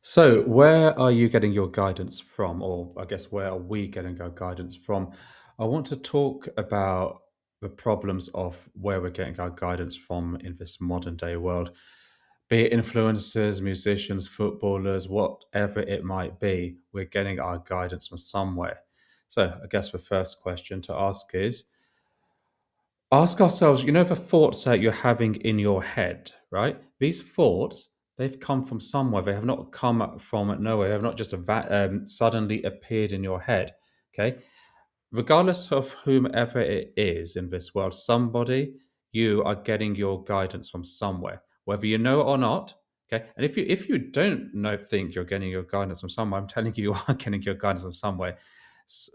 So, where are you getting your guidance from? Or I guess, where are we getting our guidance from? I want to talk about the problems of where we're getting our guidance from in this modern day world, be it influencers, musicians, footballers, whatever it might be, we're getting our guidance from somewhere. So, I guess the first question to ask ourselves, the thoughts that you're having in your head, right? These thoughts, they've come from somewhere. They have not come from nowhere. They have not just suddenly appeared in your head. Okay. Regardless of whomever it is in this world, somebody, you are getting your guidance from somewhere, whether you know it or not. Okay. And if you don't know, think you're getting your guidance from somewhere, I'm telling you, you are getting your guidance from somewhere.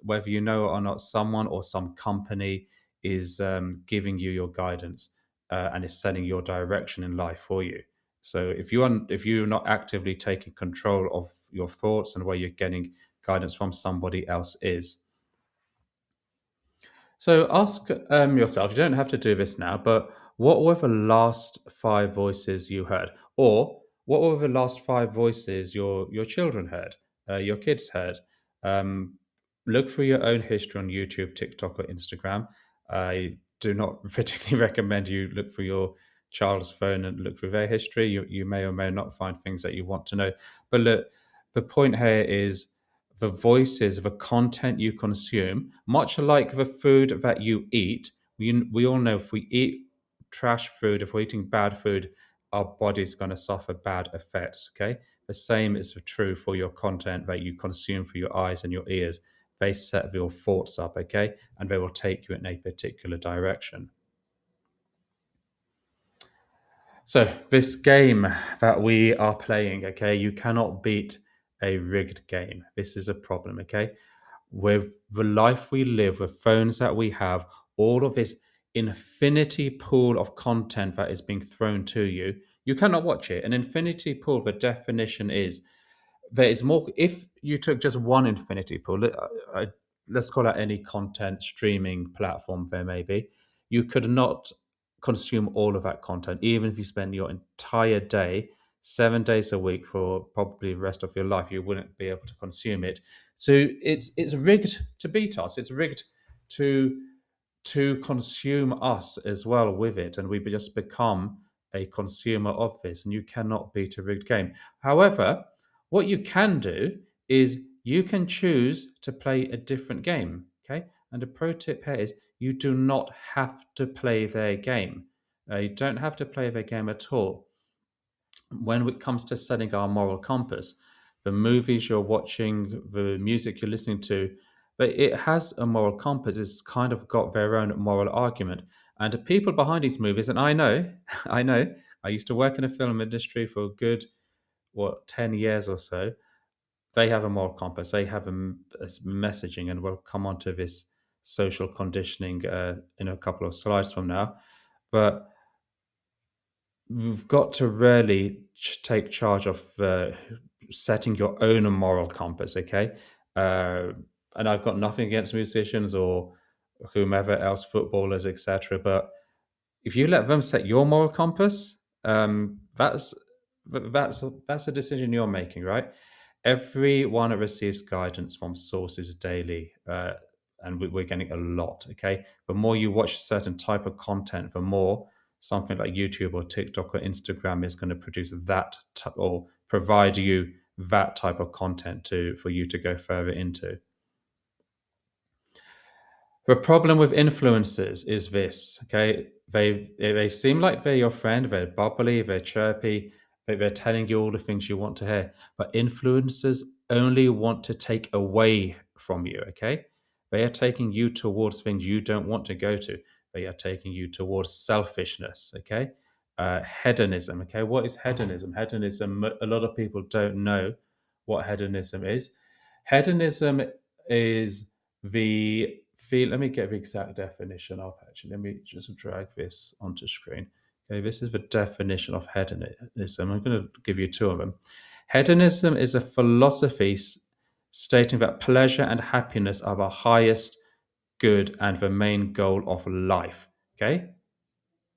Whether you know it or not, someone or some company is giving you your guidance and is setting your direction in life for you. So if you're not actively taking control of your thoughts and where you're getting guidance from, somebody else is. So ask yourself, you don't have to do this now, but what were the last five voices you heard? Or what were the last five voices your children heard, your kids heard? Um, Look through your own history on YouTube, TikTok, or Instagram. I do not particularly recommend you look through your child's phone and look through their history. You may or may not find things that you want to know. But look, the point here is the voices, the content you consume, much like the food that you eat. We all know if we eat trash food, if we're eating bad food, our body's going to suffer bad effects. Okay. The same is true for your content that you consume through your eyes and your ears. They set your thoughts up. Okay. And they will take you in a particular direction. So, this game that we are playing, okay, you cannot beat a rigged game. This is a problem, okay? With the life we live, with phones that we have, all of this infinity pool of content that is being thrown to you, you cannot watch it. An infinity pool, the definition is there is more. If you took just one infinity pool, let's call out any content streaming platform there may be, you could not consume all of that content, even if you spend your entire day, 7 days a week for probably the rest of your life, you wouldn't be able to consume it. So it's rigged to beat us. It's rigged to consume us as well with it, and we just become a consumer of this. And you cannot beat a rigged game. However, what you can do is you can choose to play a different game. Okay, and a pro tip here is you do not have to play their game. You don't have to play their game at all. When it comes to setting our moral compass, the movies you're watching, the music you're listening to, but it has a moral compass. It's kind of got their own moral argument. And the people behind these movies, and I know, I know, I used to work in the film industry for a good, 10 years or so. They have a moral compass. They have a messaging, and we'll come on to this social conditioning in a couple of slides from now. But you've got to really take charge of setting your own moral compass, okay? Uh, and I've got nothing against musicians or whomever else, footballers, etc. But if you let them set your moral compass, that's a decision you're making, right? Everyone receives guidance from sources daily, and we're getting a lot. Okay, the more you watch a certain type of content, the more something like YouTube or TikTok or Instagram is going to produce or provide you that type of content to for you to go further into. The problem with influencers is this, okay? They seem like they're your friend, they're bubbly, they're chirpy, they're telling you all the things you want to hear. But influencers only want to take away from you, okay? They are taking you towards things you don't want to go to. They are taking you towards selfishness, okay? Hedonism, okay? What is hedonism? Hedonism, a lot of people don't know what hedonism is. Hedonism is the feel. Let me get the exact definition up. Actually, let me just drag this onto screen. Okay, this is the definition of hedonism. I'm going to give you two of them. Hedonism is a philosophy stating that pleasure and happiness are the highest good and the main goal of life. Okay,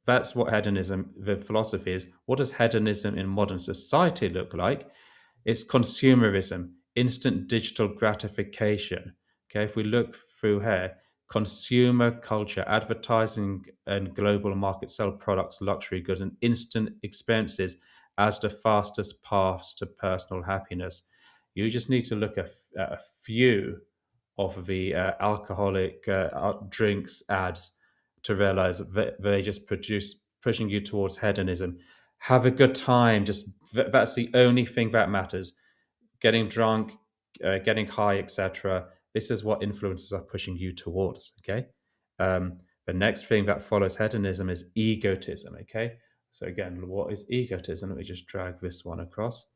that's what hedonism, the philosophy is. What does hedonism in modern society look like? It's consumerism, instant digital gratification. Okay, if we look through here, consumer culture, advertising and global markets sell products, luxury goods, and instant experiences as the fastest paths to personal happiness. You just need to look at a few of the alcoholic drinks ads to realize that they just produce pushing you towards hedonism. Have a good time. Just that's the only thing that matters. Getting drunk, getting high, etc. This is what influencers are pushing you towards. Okay. Um, the next thing that follows hedonism is egotism. Okay. So again, what is egotism? Let me just drag this one across.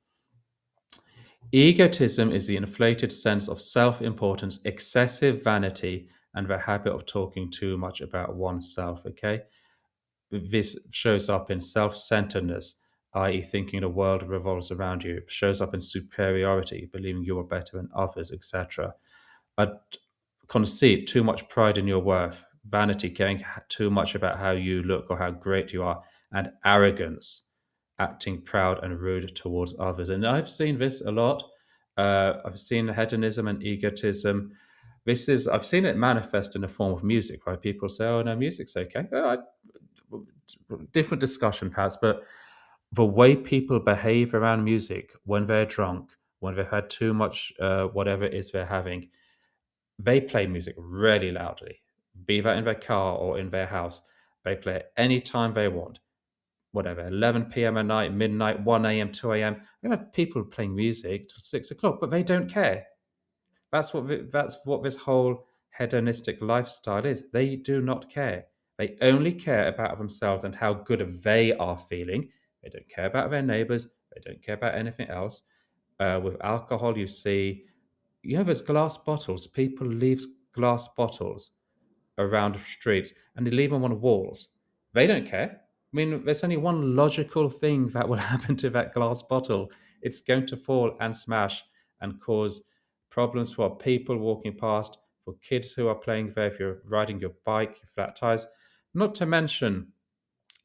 Egotism is the inflated sense of self importance, excessive vanity, and the habit of talking too much about oneself. Okay. This shows up in self centeredness, i.e., thinking the world revolves around you. It shows up in superiority, believing you are better than others, etc. A conceit, too much pride in your worth, vanity, caring too much about how you look or how great you are, and arrogance, acting proud and rude towards others. And I've seen this a lot. I've seen hedonism and egotism. I've seen it manifest in the form of music, right? People say, oh, no, music's okay. Different discussion, perhaps, but the way people behave around music when they're drunk, when they've had too much, whatever it is they're having, they play music really loudly, be that in their car or in their house. They play it any time they want, whatever, 11 p.m. at night, midnight, 1 a.m., 2 a.m. We have people playing music till 6 o'clock, but they don't care. That's what this whole hedonistic lifestyle is. They do not care. They only care about themselves and how good they are feeling. They don't care about their neighbors. They don't care about anything else. With alcohol, you see, there's glass bottles. People leave glass bottles around the streets and they leave them on walls. They don't care. I mean, there's only one logical thing that will happen to that glass bottle. It's going to fall and smash and cause problems for people walking past, for kids who are playing there, if you're riding your bike, flat tires, not to mention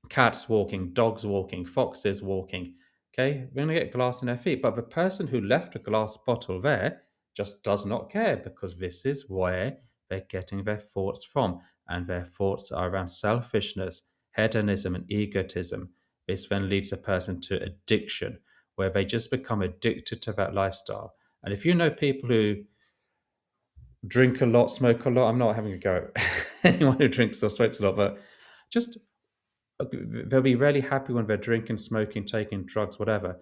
cats walking, dogs walking, foxes walking. Okay, we're going to get glass in their feet. But the person who left a glass bottle there just does not care because this is where they're getting their thoughts from. And their thoughts are around selfishness, hedonism, and egotism. This then leads a person to addiction, where they just become addicted to that lifestyle. And if you know people who drink a lot, smoke a lot, I'm not having a go at anyone who drinks or smokes a lot, but just they'll be really happy when they're drinking, smoking, taking drugs, whatever.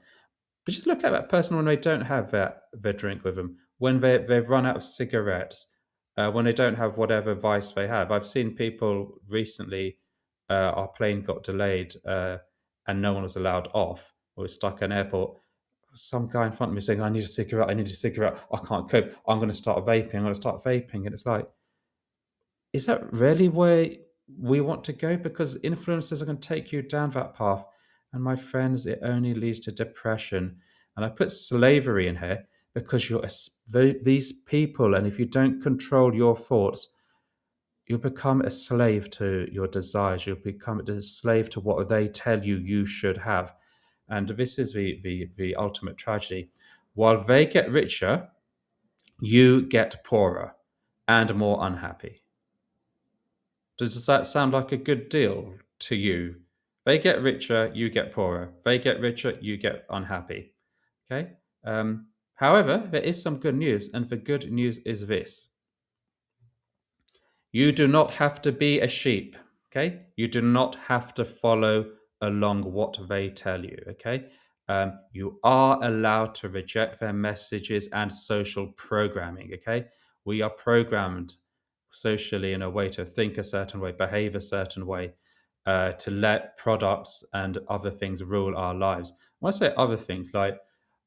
But just look at that person when they don't have their drink with them, when they've run out of cigarettes, when they don't have whatever vice they have. I've seen people recently, our plane got delayed and no one was allowed off. We were stuck in an airport. Some guy in front of me saying, I need a cigarette, I need a cigarette, I can't cope, I'm going to start vaping, I'm going to start vaping. And it's like, is that really where we want to go? Because influencers are going to take you down that path. And my friends, it only leads to depression. And I put slavery in here because these people, and if you don't control your thoughts, you'll become a slave to your desires. You'll become a slave to what they tell you you should have. And this is the ultimate tragedy. While they get richer, you get poorer and more unhappy. Does that sound like a good deal to you? They get richer, you get poorer. They get richer, you get unhappy. Okay. However, there is some good news, and the good news is this: you do not have to be a sheep. Okay, you do not have to follow along what they tell you. Okay, you are allowed to reject their messages and social programming. Okay, we are programmed socially in a way to think a certain way, behave a certain way, to let products and other things rule our lives. When I say other things, like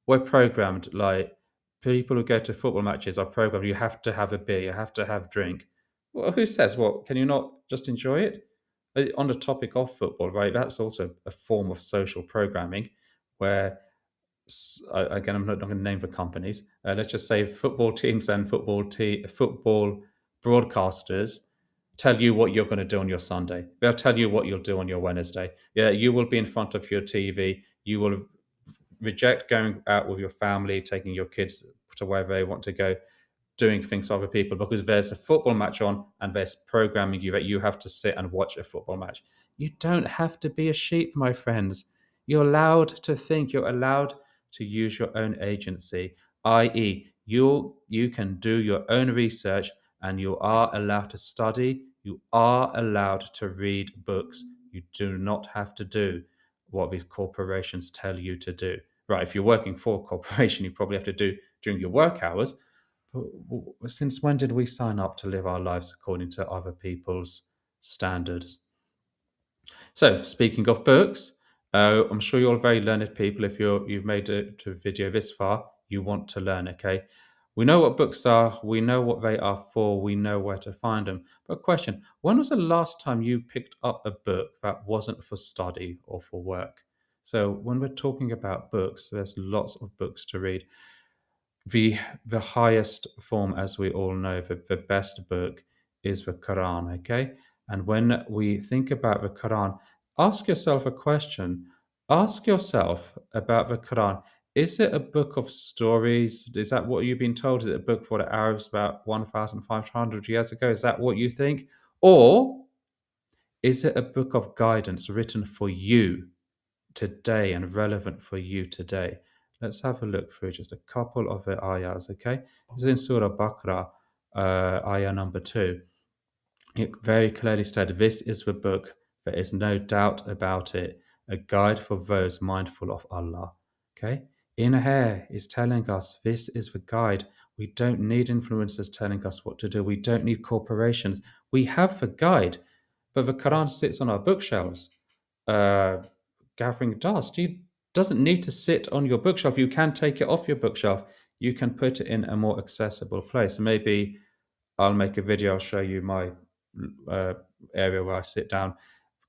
we're programmed, like people who go to football matches are programmed. You have to have a beer, you have to have drink. Well, who says? What, can you not just enjoy it? On the topic of football, right? That's also a form of social programming, where again, I'm not going to name the companies. Let's just say football teams and football broadcasters tell you what you're going to do on your Sunday. They'll tell you what you'll do on your Wednesday. Yeah, you will be in front of your TV. You will reject going out with your family, taking your kids to wherever they want to go, doing things for other people because there's a football match on and there's programming you that you have to sit and watch a football match. You don't have to be a sheep, my friends. You're allowed to think, you're allowed to use your own agency, i.e., you can do your own research and you are allowed to study, you are allowed to read books. You do not have to do what these corporations tell you to do. Right, if you're working for a corporation, you probably have to do during your work hours, but since when did we sign up to live our lives according to other people's standards? So, speaking of books, I'm sure you're all very learned people. If you've made it to a video this far, you want to learn. Okay, we know what books are, we know what they are for, we know where to find them. But question: when was the last time you picked up a book that wasn't for study or for work? So, when we're talking about books, there's lots of books to read. The highest form, as we all know, the best book is the Quran, okay? And when we think about the Quran, ask yourself a question. Ask yourself about the Quran. Is it a book of stories? Is that what you've been told? Is it a book for the Arabs about 1,500 years ago? Is that what you think? Or is it a book of guidance written for you today and relevant for you today? Let's have a look through just a couple of the ayahs, okay? This is in Surah Baqarah, ayah number 2. It very clearly stated, this is the book, there is no doubt about it, a guide for those mindful of Allah, okay? In here is telling us this is the guide. We don't need influencers telling us what to do. We don't need corporations. We have the guide, but the Quran sits on our bookshelves uh, gathering dust. It doesn't need to sit on your bookshelf. You can take it off your bookshelf. You can put it in a more accessible place. Maybe I'll make a video. I'll show you my uh, area where I sit down.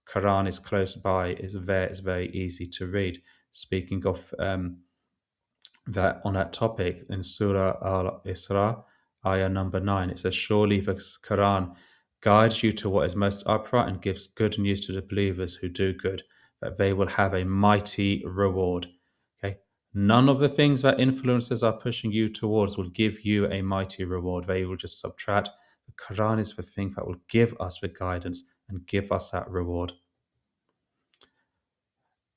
Quran is close by. It's there. It's very easy to read. Speaking of that on that topic in Surah Al Isra, ayah number 9. It says, surely the Quran guides you to what is most upright and gives good news to the believers who do good, that they will have a mighty reward. Okay. None of the things that influencers are pushing you towards will give you a mighty reward. They will just subtract. The Quran is the thing that will give us the guidance and give us that reward.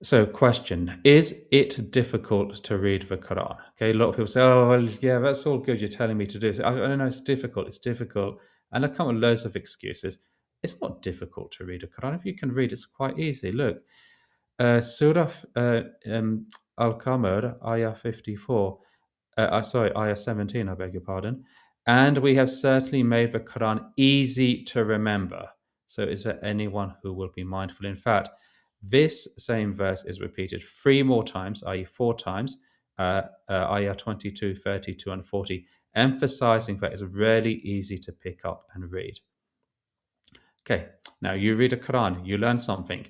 So, question: is it difficult to read the Quran? Okay, a lot of people say, "Oh, well, yeah, that's all good. You're telling me to do this." I don't know. It's difficult. It's difficult, and I come with loads of excuses. It's not difficult to read a Quran. If you can read, it's quite easy. Look, Surah Al-Qamar, Ayah 54. Sorry, Ayah 17. I beg your pardon. And we have certainly made the Quran easy to remember. So, is there anyone who will be mindful? In fact, this same verse is repeated 3 more times, i.e., 4 times, ayah 22, 32, and 40, emphasizing that it's really easy to pick up and read. Okay, now you read a Quran, you learn something,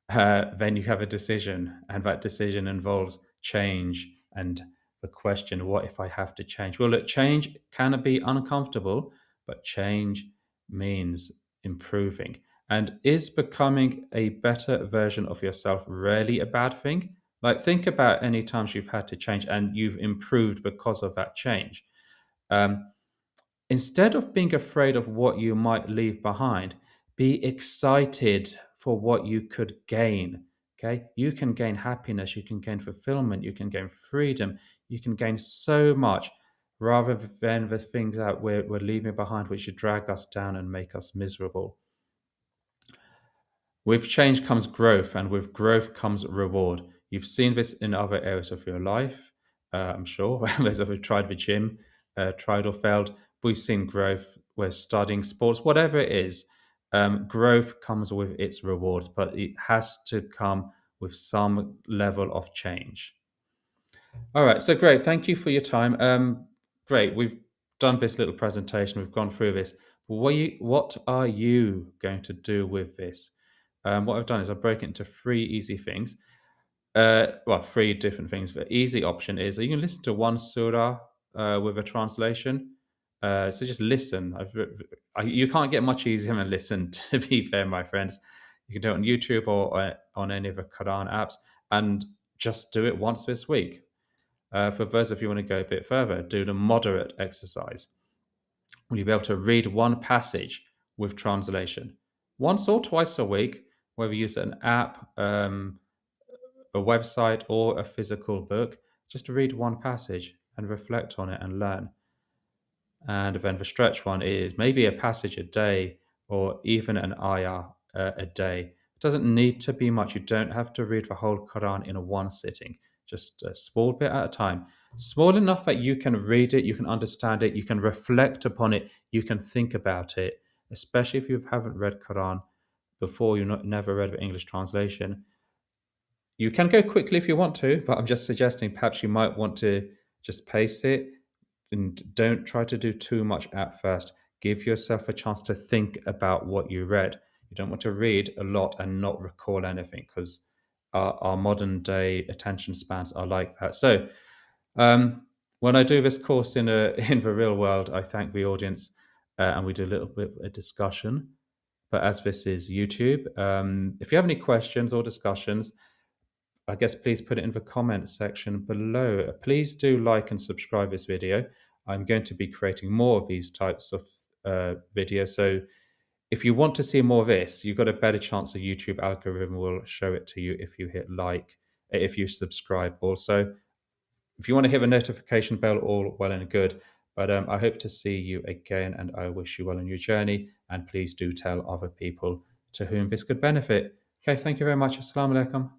then you have a decision, and that decision involves change and the question, what if I have to change? Well, look, change can be uncomfortable, but change means improving. And is becoming a better version of yourself really a bad thing? Like, think about any times you've had to change and you've improved because of that change. Um, Instead of being afraid of what you might leave behind, be excited for what you could gain. Okay. You can gain happiness, you can gain fulfillment, you can gain freedom, you can gain so much rather than the things that we're leaving behind, which should drag us down and make us miserable. With change comes growth, and with growth comes reward. You've seen this in other areas of your life, I'm sure. Those of you who tried the gym, tried or failed, we've seen growth. We're studying sports, whatever it is. Growth comes with its rewards, but it has to come with some level of change. All right, so great. Thank you for your time. Great. We've done this little presentation. We've gone through this. What are you going to do with this? What I've done is I've broken it into 3 easy things. Well, 3 different things. The easy option is you can listen to one surah with a translation. So just listen. You can't get much easier than listen, to be fair, my friends. You can do it on YouTube or on any of the Quran apps. And just do it once this week. For those of you who want to go a bit further, do the moderate exercise. Will you be able to read one passage with translation once or twice a week, whether you use an app, a website, or a physical book? Just read one passage and reflect on it and learn. And then the stretch one is maybe a passage a day or even an ayah a day. It doesn't need to be much. You don't have to read the whole Quran in a one sitting, just a small bit at a time. Small enough that you can read it, you can understand it, you can reflect upon it, you can think about it, especially if you haven't read Quran before, never read the English translation. You can go quickly if you want to, but I'm just suggesting perhaps you might want to just pace it and don't try to do too much at first. Give yourself a chance to think about what you read. You don't want to read a lot and not recall anything because our modern day attention spans are like that. So, when I do this course in in the real world, I thank the audience and we do a little bit of a discussion. But as this is YouTube, if you have any questions or discussions, I guess please put it in the comments section below. Please do like and subscribe this video. I'm going to be creating more of these types of videos. So if you want to see more of this, you've got a better chance the YouTube algorithm will show it to you if you hit like, if you subscribe also. If you want to hit the notification bell, all well and good. But I hope to see you again and I wish you well on your journey. And please do tell other people to whom this could benefit. Okay, thank you very much. Assalamu alaikum.